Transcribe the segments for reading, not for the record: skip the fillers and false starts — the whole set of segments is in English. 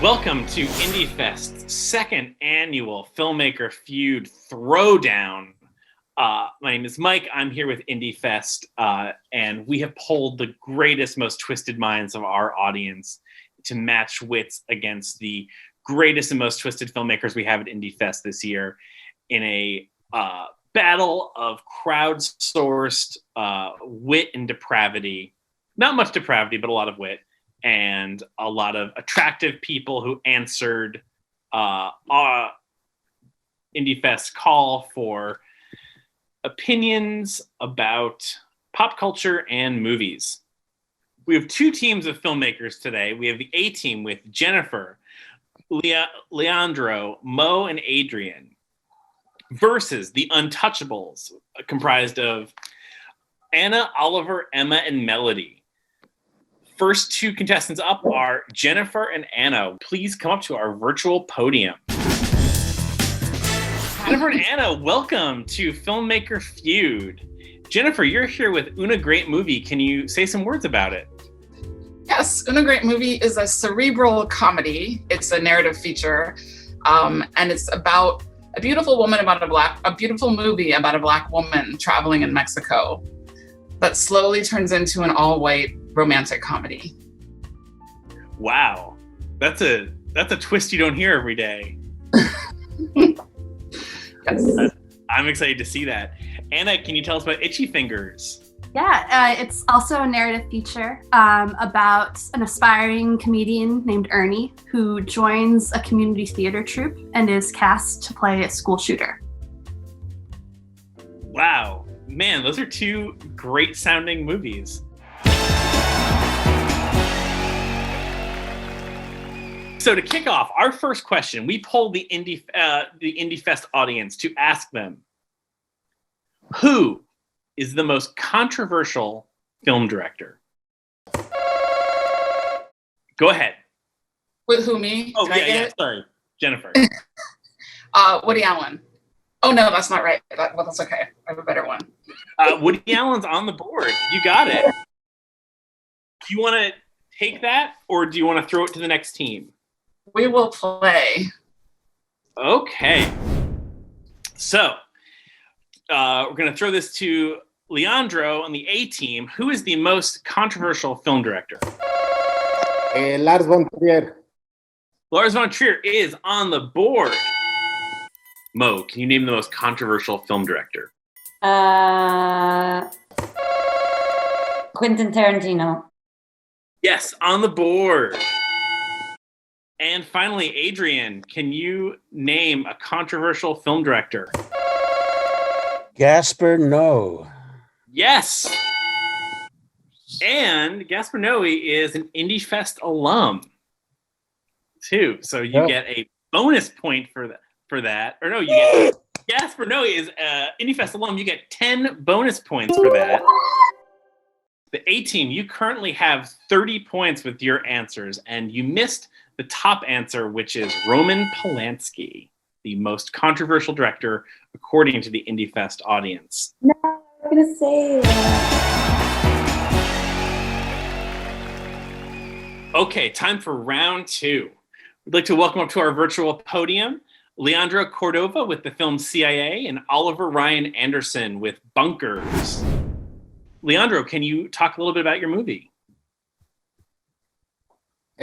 Welcome to IndieFest's second annual Filmmaker Feud Throwdown. My name is Mike. I'm here with IndieFest, and we have polled the greatest, most twisted minds of our audience to match wits against the greatest and most twisted filmmakers we have at IndieFest this year in a battle of crowdsourced wit and depravity. Not much depravity, but a lot of wit. And a lot of attractive people who answered IndieFest's call for opinions about pop culture and movies. We have two teams of filmmakers today. We have the A team with Jennifer, Leandro, Mo, and Adrian versus the Untouchables, comprised of Anna, Oliver, Emma, and Melody. First two contestants up are Jennifer and Anna. Please come up to our virtual podium. Jennifer and Anna, welcome to Filmmaker Feud. Jennifer, you're here with Una Great Movie. Can you say some words about it? Yes, Una Great Movie is a cerebral comedy. It's a narrative feature, and it's about a beautiful movie about a Black woman traveling in Mexico that slowly turns into an all-white romantic comedy. Wow, that's a twist you don't hear every day. Yes. I'm excited to see that. Anna, can you tell us about Itchy Fingers? Yeah, it's also a narrative feature about an aspiring comedian named Ernie who joins a community theater troupe and is cast to play a school shooter. Wow, man, those are two great sounding movies. So to kick off, our first question, we polled the IndieFest audience to ask them, who is the most controversial film director? Go ahead. With who, me? Oh, yeah, sorry. Jennifer. Woody Allen. Oh, no, that's not right. Well, that's okay. I have a better one. Woody Allen's on the board. You got it. Do you want to take that, or do you want to throw it to the next team? We will play. Okay. So, we're going to throw this to Leandro on the A team. Who is the most controversial film director? Lars von Trier. Lars von Trier is on the board. Mo, can you name the most controversial film director? Quentin Tarantino. Yes, on the board. And finally, Adrian, can you name a controversial film director? Gaspar Noé. Yes. And Gaspar Noé is an IndieFest alum, too. So you get a bonus point for that. Or no, you get Gaspar Noé is an IndieFest alum. You get 10 bonus points for that. The A team, you currently have 30 points with your answers, and you missed the top answer, which is Roman Polanski, the most controversial director according to the IndieFest audience. No, I'm gonna say that. Okay, time for round two. We'd like to welcome up to our virtual podium Leandro Cordova with the film CIA and Oliver Ryan Anderson with Bunkers. Leandro, can you talk a little bit about your movie?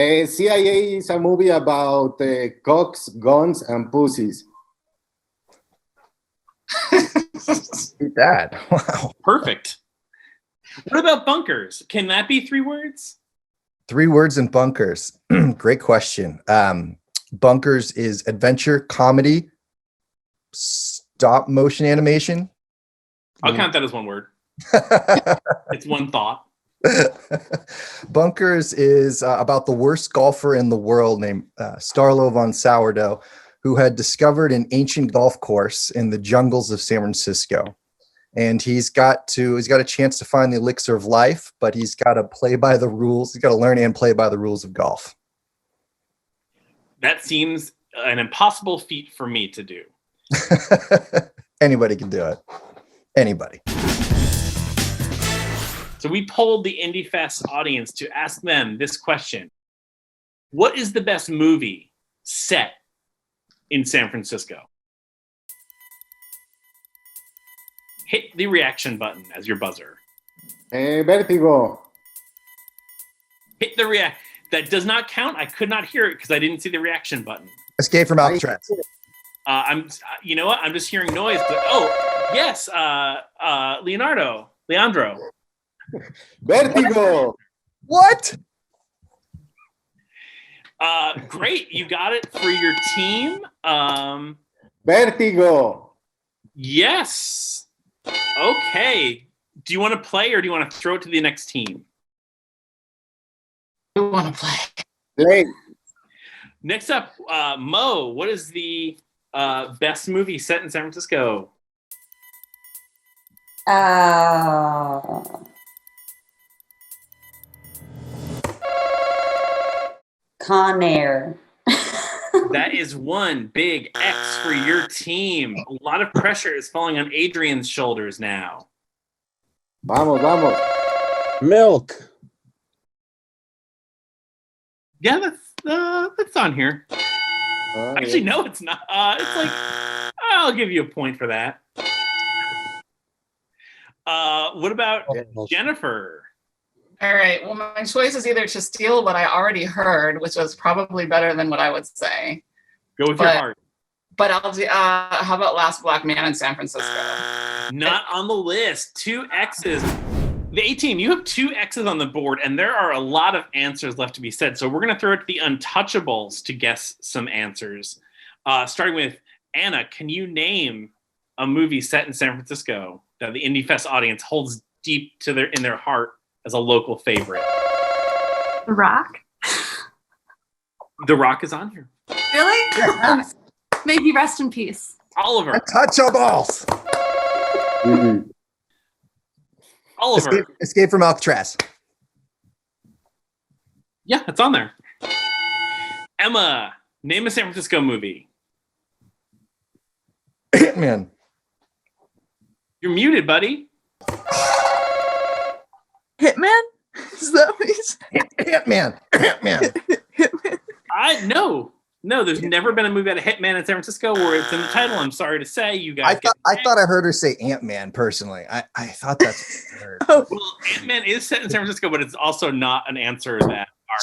CIA is a movie about cocks, guns, and pussies. Beat that. Wow. Perfect. What about Bunkers? Can that be 3 words? 3 words in Bunkers. Great question. Bunkers is adventure, comedy, stop motion animation. I'll count that as 1 word. It's 1 thought. Bunkers is about the worst golfer in the world named Starlo von Sourdough, who had discovered an ancient golf course in the jungles of San Francisco. And he's got a chance to find the elixir of life, but he's got to play by the rules. He's got to learn and play by the rules of golf. That seems an impossible feat for me to do. Anybody can do it. Anybody. So we polled the IndieFest audience to ask them this question. What is the best movie set in San Francisco? Hit the reaction button as your buzzer. Vertigo. Hit the react. That does not count. I could not hear it because I didn't see the reaction button. Escape from Alcatraz. You know what? I'm just hearing noise. But, oh, yes. Leandro. Vertigo. What? Great. You got it for your team. Vertigo. Yes. Okay. Do you want to play or do you want to throw it to the next team? I want to play. Play. Next up, Mo, what is the best movie set in San Francisco? Con Air. That is one big X for your team. A lot of pressure is falling on Adrian's shoulders now. Vamos. Milk. Yeah, that's on here. Actually, no, it's not. It's like, I'll give you a point for that. What about Jennifer? All right. Well, my choice is either to steal what I already heard, which was probably better than what I would say. Go with your heart. But I'll do. How about Last Black Man in San Francisco? Not on the list. 2 X's. The A team, you have 2 X's on the board, and there are a lot of answers left to be said. So we're going to throw it to the Untouchables to guess some answers. Starting with Anna, can you name a movie set in San Francisco that the Indie Fest audience holds deep in their heart as a local favorite? The Rock? The Rock is on here. Really? Yes. May he rest in peace. Oliver. Untouchables. Oliver. Escape from Alcatraz. Yeah, it's on there. Emma, name a San Francisco movie. Hitman. You're muted, buddy. Hitman? Is that what he's Hitman. Hitman? No, there's never been a movie about a hitman in San Francisco where it's in the title. I'm sorry to say, you guys. I thought I heard her say Ant-Man personally. I thought that's what I heard. Oh, Well, Ant-Man is set in San Francisco, but it's also not an answer that our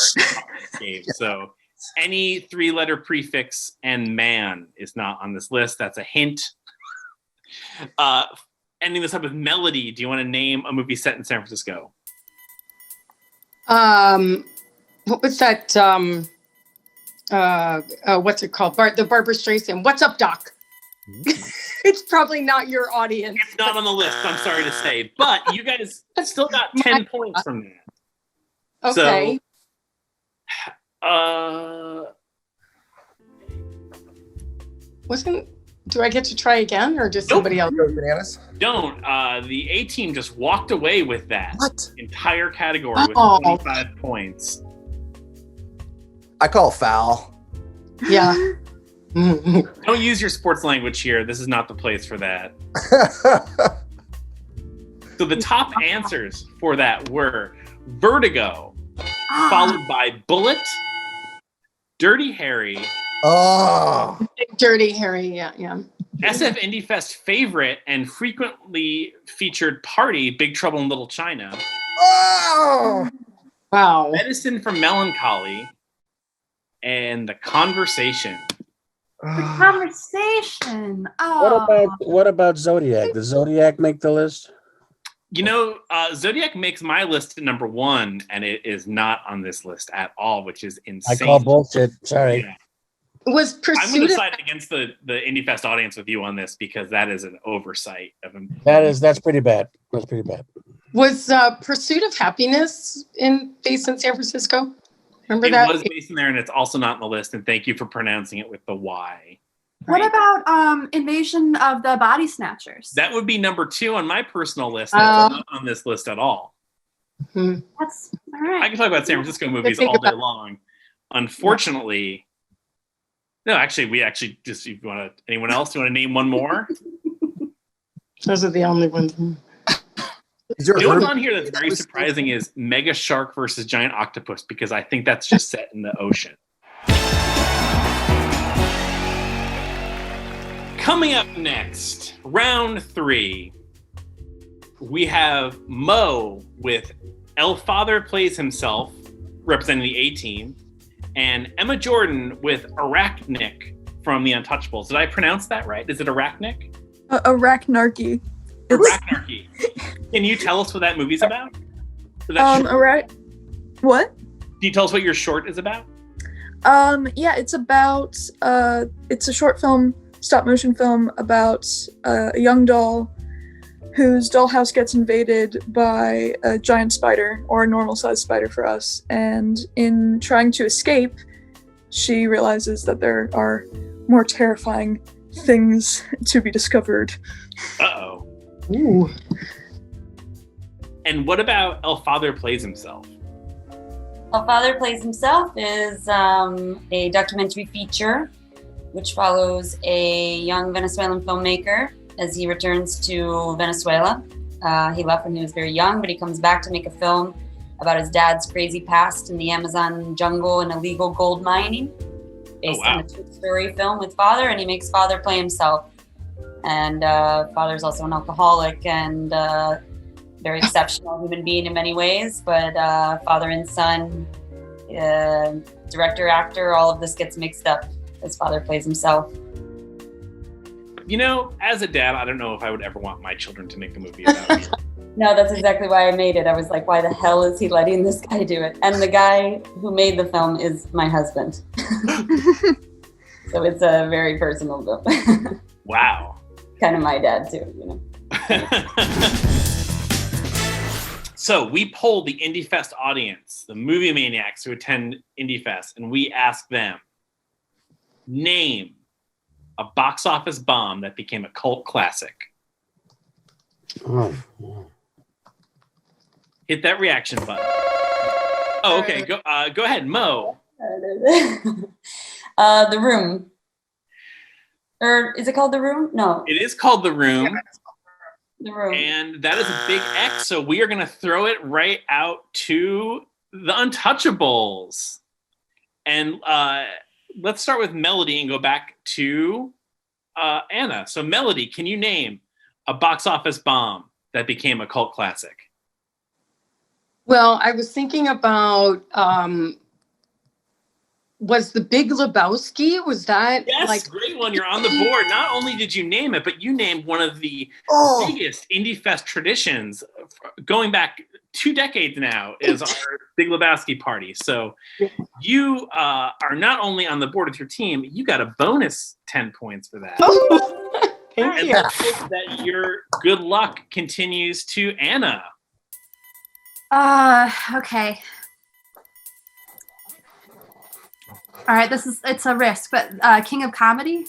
gave. So any 3-letter prefix and man is not on this list. That's a hint. Ending this up with Melody, do you want to name a movie set in San Francisco? What was that? What's it called? The Barbara Streisand. What's up, Doc? It's probably not your audience. It's not on the list, I'm sorry to say. But you guys still got 10 points from that. Okay. So, Do I get to try again, or just somebody else? Bananas. don't. The A team just walked away with that entire category with Oh. 25 points. I call foul. Yeah. Don't use your sports language here. This is not the place for that. So the top answers for that were Vertigo, followed by Bullet, Dirty Harry, Oh. Dirty Harry. Yeah. SF Indie Fest favorite and frequently featured party, Big Trouble in Little China, Oh. Wow. Medicine for Melancholy, and The Conversation. The Conversation. Oh. What about Zodiac? Does Zodiac make the list? You know, Zodiac makes my list at number 1, and it is not on this list at all, which is insane. I call bullshit. Sorry. Yeah. Was I'm going Pursuit to of side against the Indie Fest audience with you on this because that is an oversight of him. That's pretty bad. That's pretty bad. Pursuit of Happiness based in San Francisco? Remember It that? was based in there, and it's also not on the list. And thank you for pronouncing it with the Y. What about Invasion of the Body Snatchers? That would be number 2 on my personal list. That's not on this list at all. That's all right. I can talk about San Francisco movies think all day about- long. Unfortunately, no. Actually, just. If you want to, anyone else? You want to name one more? Those are the only ones. Is there You know what's Herbie? on here that's very surprising is Mega Shark versus Giant Octopus, because I think that's just set in the ocean. Coming up next, round 3, we have Mo with El Father Plays Himself, representing the A team, and Emma Jordan with Arachnic from The Untouchables. Did I pronounce that right? Is it Arachnic? Arachnarchy. Arachnarchy. Can you tell us what that movie's about? What? Can you tell us what your short is about? Yeah, it's about it's a short film, stop motion film about a young doll whose dollhouse gets invaded by a giant spider, or a normal sized spider for us, and in trying to escape, she realizes that there are more terrifying things to be discovered. Uh-oh. Ooh. And what about El Father Plays Himself? El Father Plays Himself is a documentary feature which follows a young Venezuelan filmmaker as he returns to Venezuela. He left when he was very young, but he comes back to make a film about his dad's crazy past in the Amazon jungle and illegal gold mining, based on a true story film with Father, and he makes Father play himself. And Father's also an alcoholic and very exceptional human being in many ways, but Father and son, director, actor, all of this gets mixed up as Father plays himself. You know, as a dad, I don't know if I would ever want my children to make a movie about me. No, that's exactly why I made it. I was like, why the hell is he letting this guy do it? And the guy who made the film is my husband. So it's a very personal film. Wow. Kind of my dad too, you know. So we polled the Indie Fest audience, the movie maniacs who attend Indie Fest, and we asked them, name a box office bomb that became a cult classic. Oh. Hit that reaction button. Oh, okay. Go ahead, Mo. The Room. Or is it called The Room? No. It is called The Room. Yeah. The Room. And that is a big X, so we are going to throw it right out to The Untouchables. And let's start with Melody and go back to Anna. So Melody, can you name a box office bomb that became a cult classic? Well, I was thinking about was The Big Lebowski? Was that Yes, great one. You're on the board. Not only did you name it, but you named one of the biggest Indie Fest traditions going back 2 decades now is our Big Lebowski party. So you are not only on the board with your team, you got a bonus 10 points for that. Thank And you. let's hope that your good luck continues to Anna. Okay. All right, it's a risk, but King of Comedy?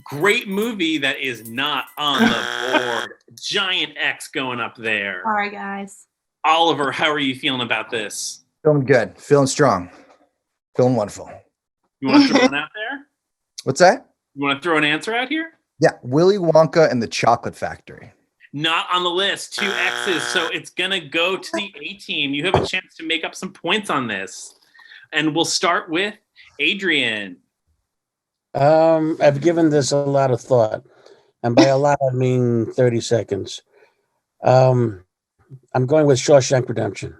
Great movie that is not on the board. Giant X going up there. Sorry, guys. Oliver, how are you feeling about this? Feeling good. Feeling strong. Feeling wonderful. You want to throw one out there? What's that? You want to throw an answer out here? Yeah, Willy Wonka and the Chocolate Factory. Not on the list. 2 X's. So it's going to go to the A team. You have a chance to make up some points on this. And we'll start with Adrian. I've given this a lot of thought, and by a lot I mean 30 seconds. I'm going with Shawshank Redemption.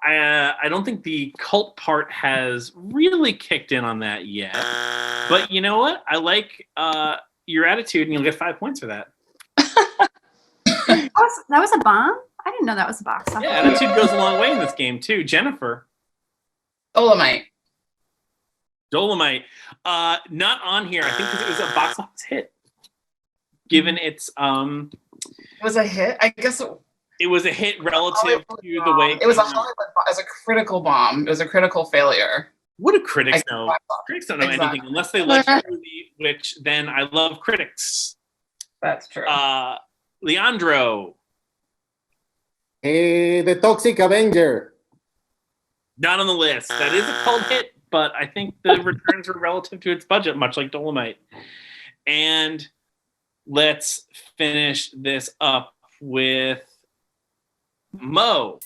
I don't think the cult part has really kicked in on that yet. But you know what? I like your attitude, and you'll get 5 points for that. That was a bomb? I didn't know that was a box office. Yeah, attitude goes a long way in this game, too. Jennifer. Dolomite. Dolomite. Not on here, I think, because it was a box office hit. Given its... It was a hit. I guess it was a hit relative to the way... It was a Hollywood bomb. It was a critical bomb. It was a critical failure. What do critics know? Critics don't know anything unless they like the movie, which then I love critics. That's true. Leandro. The Toxic Avenger. Not on the list. That is a cult hit, but I think the returns were relative to its budget, much like Dolomite. And Let's finish this up with Mo.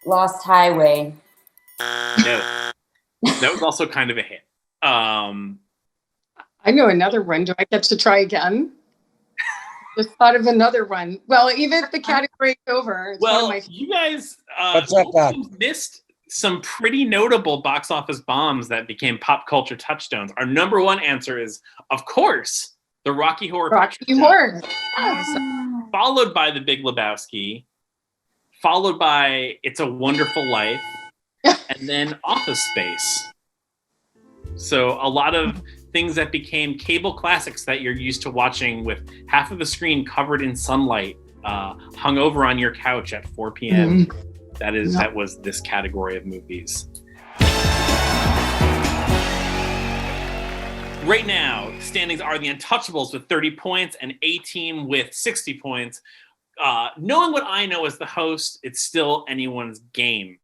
Lost Highway. No. That was also kind of a hit. I know another one. Do I get to try again? Just thought of another one. Well, even if the category is over, it's one of my you guys What's up, Doc? missed some pretty notable box office bombs that became pop culture touchstones. Our number one answer is, of course, the Rocky Horror Picture Rocky Show, Horror. followed by The Big Lebowski, followed by It's a Wonderful Life, and then Office Space. So a lot of things that became cable classics that you're used to watching with half of the screen covered in sunlight, hung over on your couch at 4 p.m. That was this category of movies. Right now, standings are the Untouchables with 30 points and A-Team with 60 points. Knowing what I know as the host, it's still anyone's game.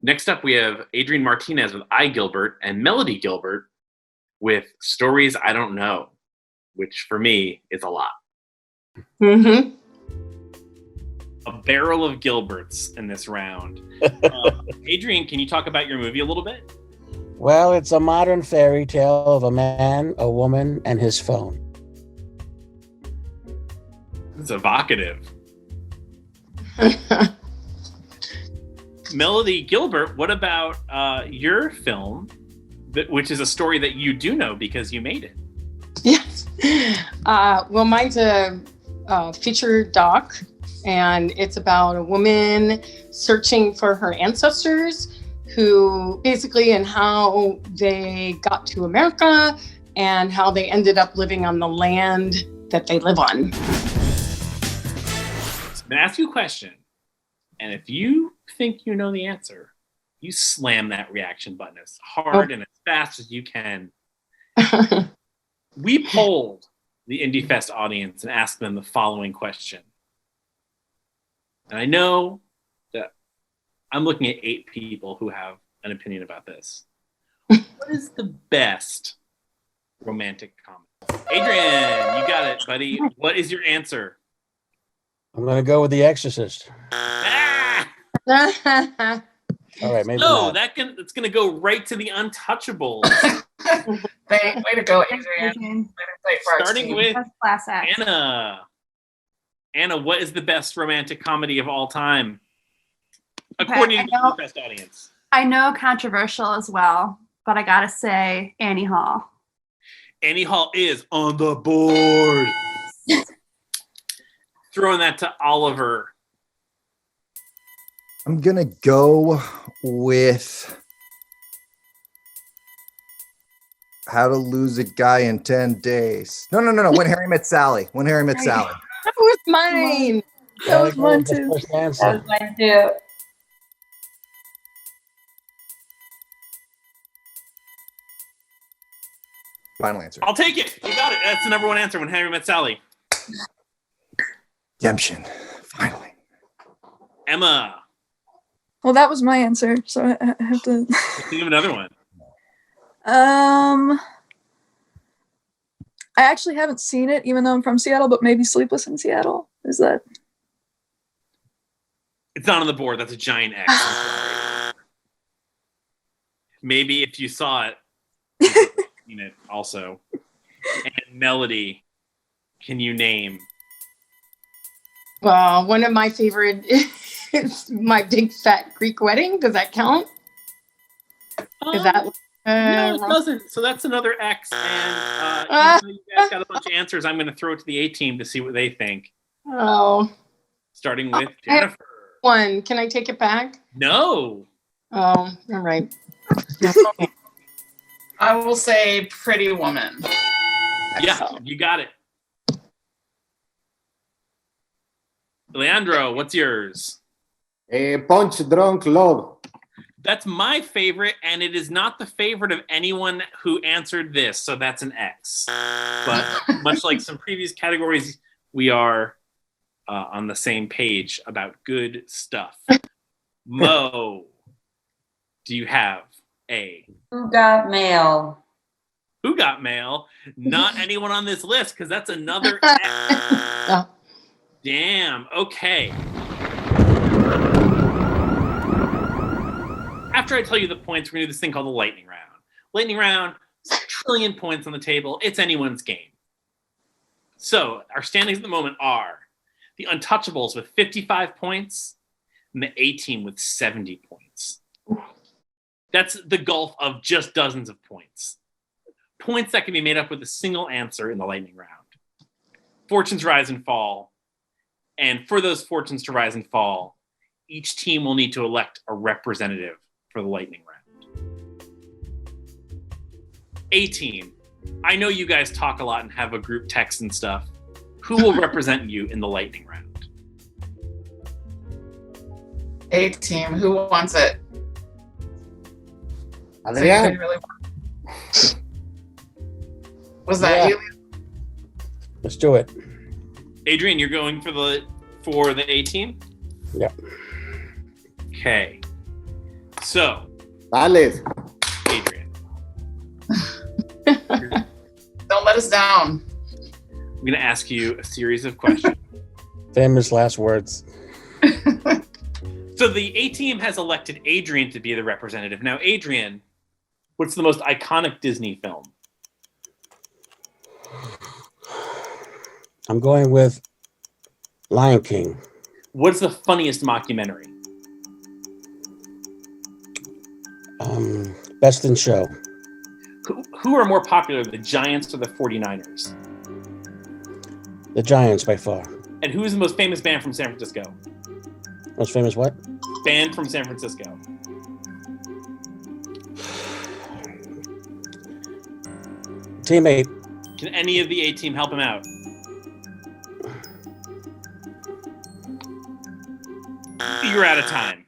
Next up, we have Adrienne Martinez with I, Gilbert, and Melody Gilbert with Stories I Don't Know, which for me is a lot. Mm-hmm. A barrel of Gilberts in this round. Adrienne, can you talk about your movie a little bit? Well, it's a modern fairy tale of a man, a woman, and his phone. It's evocative. Melody Gilbert, what about your film, which is a story that you do know because you made it? Yes. Well, mine's a feature doc, and it's about a woman searching for her ancestors who basically, and how they got to America and how they ended up living on the land that they live on. So I'm going to ask you a question. And if you think you know the answer, you slam that reaction button as hard and as fast as you can. We polled the Indie Fest audience and asked them the following question. And I know that I'm looking at 8 people who have an opinion about this. What is the best romantic comedy? Adrienne, you got it, buddy. What is your answer? I'm going to go with The Exorcist. Ah! All right, maybe No, not. it's going to go right to the Untouchables. Way to go, Adrienne. Starting with That's class act. Anna. Anna, what is the best romantic comedy of all time? According to the best audience. I know controversial as well, but I gotta say Annie Hall. Annie Hall is on the board. Throwing that to Oliver. I'm going to go with How to Lose a Guy in 10 Days. No. When Harry Met Sally. When Harry Met Sally. That was mine. That was mine The too. first answer. Mine too. Final answer. I'll take it. You got it. That's the number one answer. When Harry Met Sally. Redemption. Finally. Emma. Well, that was my answer, so I have to. Think of another one. I actually haven't seen it, even though I'm from Seattle, but maybe Sleepless in Seattle. Is that? It's not on the board. That's a giant X. I'm sorry. Maybe if you saw it, you could have seen it also. And Melody, can you name? Well, one of my favorite is My Big Fat Greek Wedding. Does that count? Is that? No, it doesn't. So that's another X. And even though you guys got a bunch of answers, I'm going to throw it to the A-Team to see what they think. Oh. Starting with I have Jennifer. one. Can I take it back? No. Oh, all right. I will say Pretty Woman. Yeah, you got it. Leandro, what's yours? Punch Drunk Love. That's my favorite, and it is not the favorite of anyone who answered this, so that's an X. But much like some previous categories, we are on the same page about good stuff. Mo, do you have a Who got mail? Who Got Mail? Not anyone on this list, because that's another. Damn. Okay. After I tell you the points, we're going to do this thing called the lightning round. Lightning round, a trillion points on the table. It's anyone's game. So our standings at the moment are the Untouchables with 55 points and the A-Team with 70 points. That's the gulf of just dozens of points. Points that can be made up with a single answer in the lightning round. Fortunes rise and fall. And for those fortunes to rise and fall, each team will need to elect a representative for the lightning round. A-Team, I know you guys talk a lot and have a group text and stuff. Who will represent you in the lightning round? A-Team, who wants it? Adrian? Really was that you? Let's do it. Adrian, you're going for the A-Team? Yep. Okay. So, Dale. Adrian. Don't let us down. I'm going to ask you a series of questions. Famous last words. So the A-Team has elected Adrian to be the representative. Now, Adrian, what's the most iconic Disney film? I'm going with Lion King. What's the funniest mockumentary? Best in Show. Who are more popular, the Giants or the 49ers? The Giants by far. And who is the most famous band from San Francisco? Most famous what? Band from San Francisco. Teammate. Can any of the A-Team help him out? You're out of time.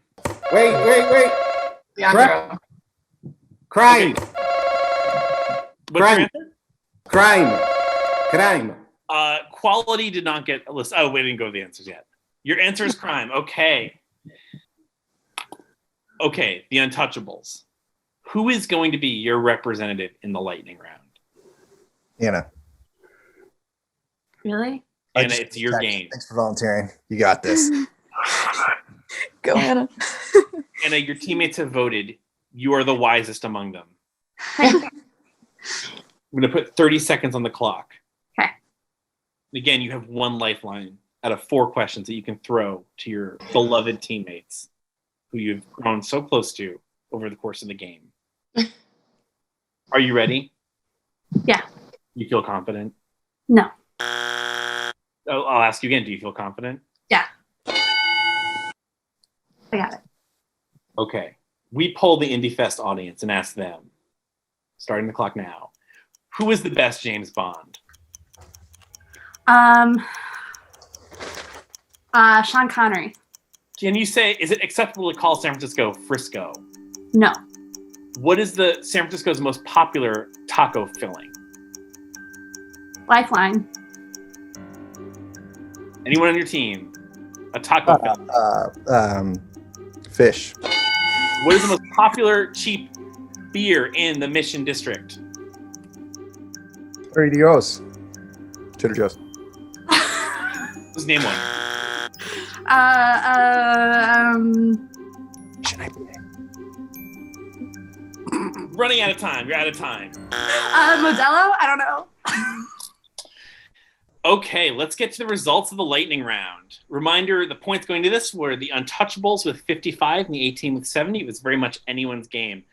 Wait. Leandro. Crime. Okay. What's your answer? Crime. Quality did not get a list. Oh, we didn't go with the answers yet. Your answer is crime. Okay. Okay, the Untouchables. Who is going to be your representative in the lightning round? Anna. Really? Anna, it's your game. Thanks for volunteering. You got this. Go, Anna. Anna, your teammates have voted. You are the wisest among them. Okay. I'm going to put 30 seconds on the clock. Okay. Again, you have one lifeline out of 4 questions that you can throw to your beloved teammates who you've grown so close to over the course of the game. Are you ready? Yeah. You feel confident? No. I'll ask you again. Do you feel confident? Yeah. I got it. Okay. We polled the Indie Fest audience and asked them, starting the clock now, who is the best James Bond? Sean Connery. Can you say, is it acceptable to call San Francisco Frisco? No. What is the San Francisco's most popular taco filling? Lifeline. Anyone on your team? A taco filling. Fish. What is the most popular cheap beer in the Mission District? Trader Joe's. Trader Joe's. Let's name one. Running out of time. You're out of time. Modelo? I don't know. Okay, let's get to the results of the lightning round. Reminder, the points going to this were the Untouchables with 55 and the A-Team with 70. It was very much anyone's game.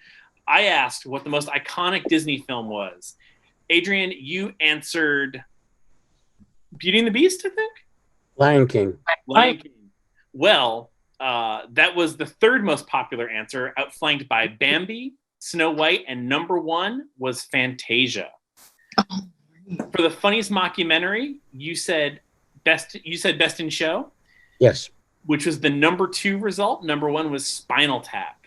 I asked what the most iconic Disney film was. Adrian, you answered Beauty and the Beast, I think? Lion King. Lion King. Well, that was the third most popular answer, outflanked by Bambi, Snow White, and number 1 was Fantasia. For the funniest mockumentary, you said Best in Show? Yes. Which was the number 2 result. Number 1 was Spinal Tap.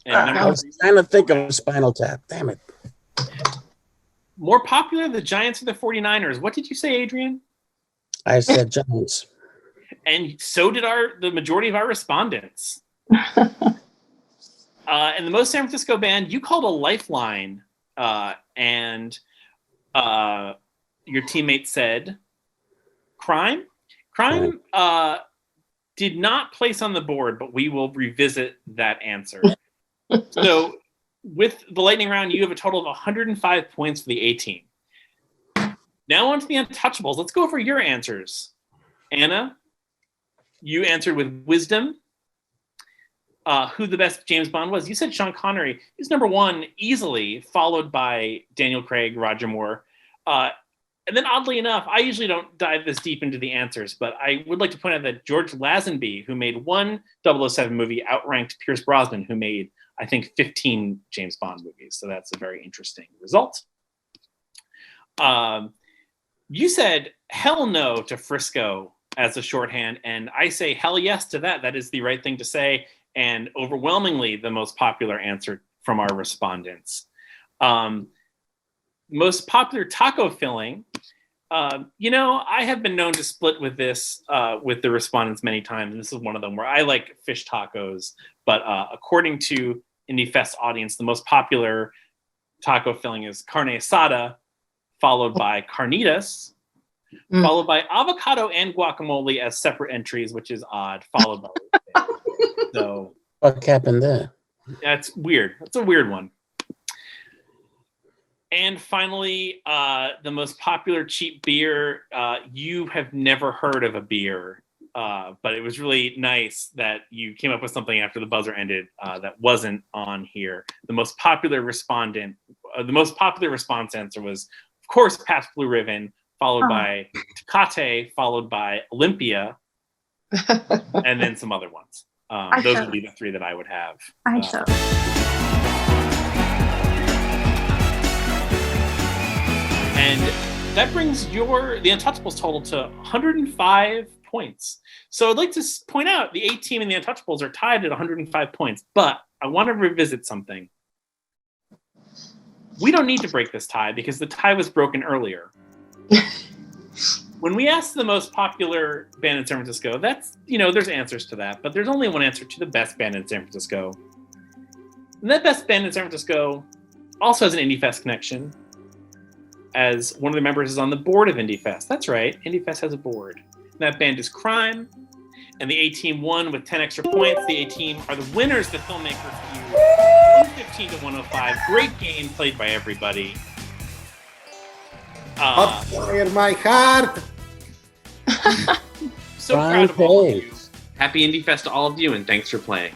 And I was trying to think of Spinal Tap. Damn it. More popular, the Giants or the 49ers. What did you say, Adrian? I said Giants. And so did the majority of our respondents. And the most San Francisco band, you called a Lifeline, and your teammate said Crime. Crime did not place on the board, but we will revisit that answer. So with the lightning round, you have a total of 105 points for the A team. Now on to the Untouchables. Let's go over your answers. Anna, you answered with wisdom. Who the best James Bond was. You said Sean Connery. He's number one easily, followed by Daniel Craig, Roger Moore. And then oddly enough, I usually don't dive this deep into the answers, but I would like to point out that George Lazenby, who made one 007 movie, outranked Pierce Brosnan, who made, I think, 15 James Bond movies. So that's a very interesting result. You said hell no to Frisco as a shorthand, and I say hell yes to that. That is the right thing to say, and overwhelmingly the most popular answer from our respondents. Most popular taco filling. I have been known to split with this with the respondents many times, and this is one of them where I like fish tacos. But according to Indie Fest audience, the most popular taco filling is carne asada, followed by carnitas, followed by avocado and guacamole as separate entries, which is odd, followed by so what happened there? That's weird. That's a weird one. And finally, the most popular cheap beer. You have never heard of a beer, but it was really nice that you came up with something after the buzzer ended that wasn't on here. The most popular response answer was, of course, Pabst Blue Ribbon, followed by Tecate, followed by Olympia, and then some other ones. Those would be the three that I would have. I chose. And that brings the Untouchables total to 105 points. So I'd like to point out the A team and the Untouchables are tied at 105 points, but I want to revisit something. We don't need to break this tie because the tie was broken earlier. When we asked the most popular band in San Francisco, that's, there's answers to that, but there's only one answer to the best band in San Francisco. And that best band in San Francisco also has an Indie Fest connection, as one of the members is on the board of Indie Fest. That's right, Indie Fest has a board. And that band is Crime, and the A team won with 10 extra points. The A team are the winners, the Filmmaker Feud, 115 to 105. Great game played by everybody. Fire my heart. So proud of all of you. Happy Indie Fest to all of you, and thanks for playing.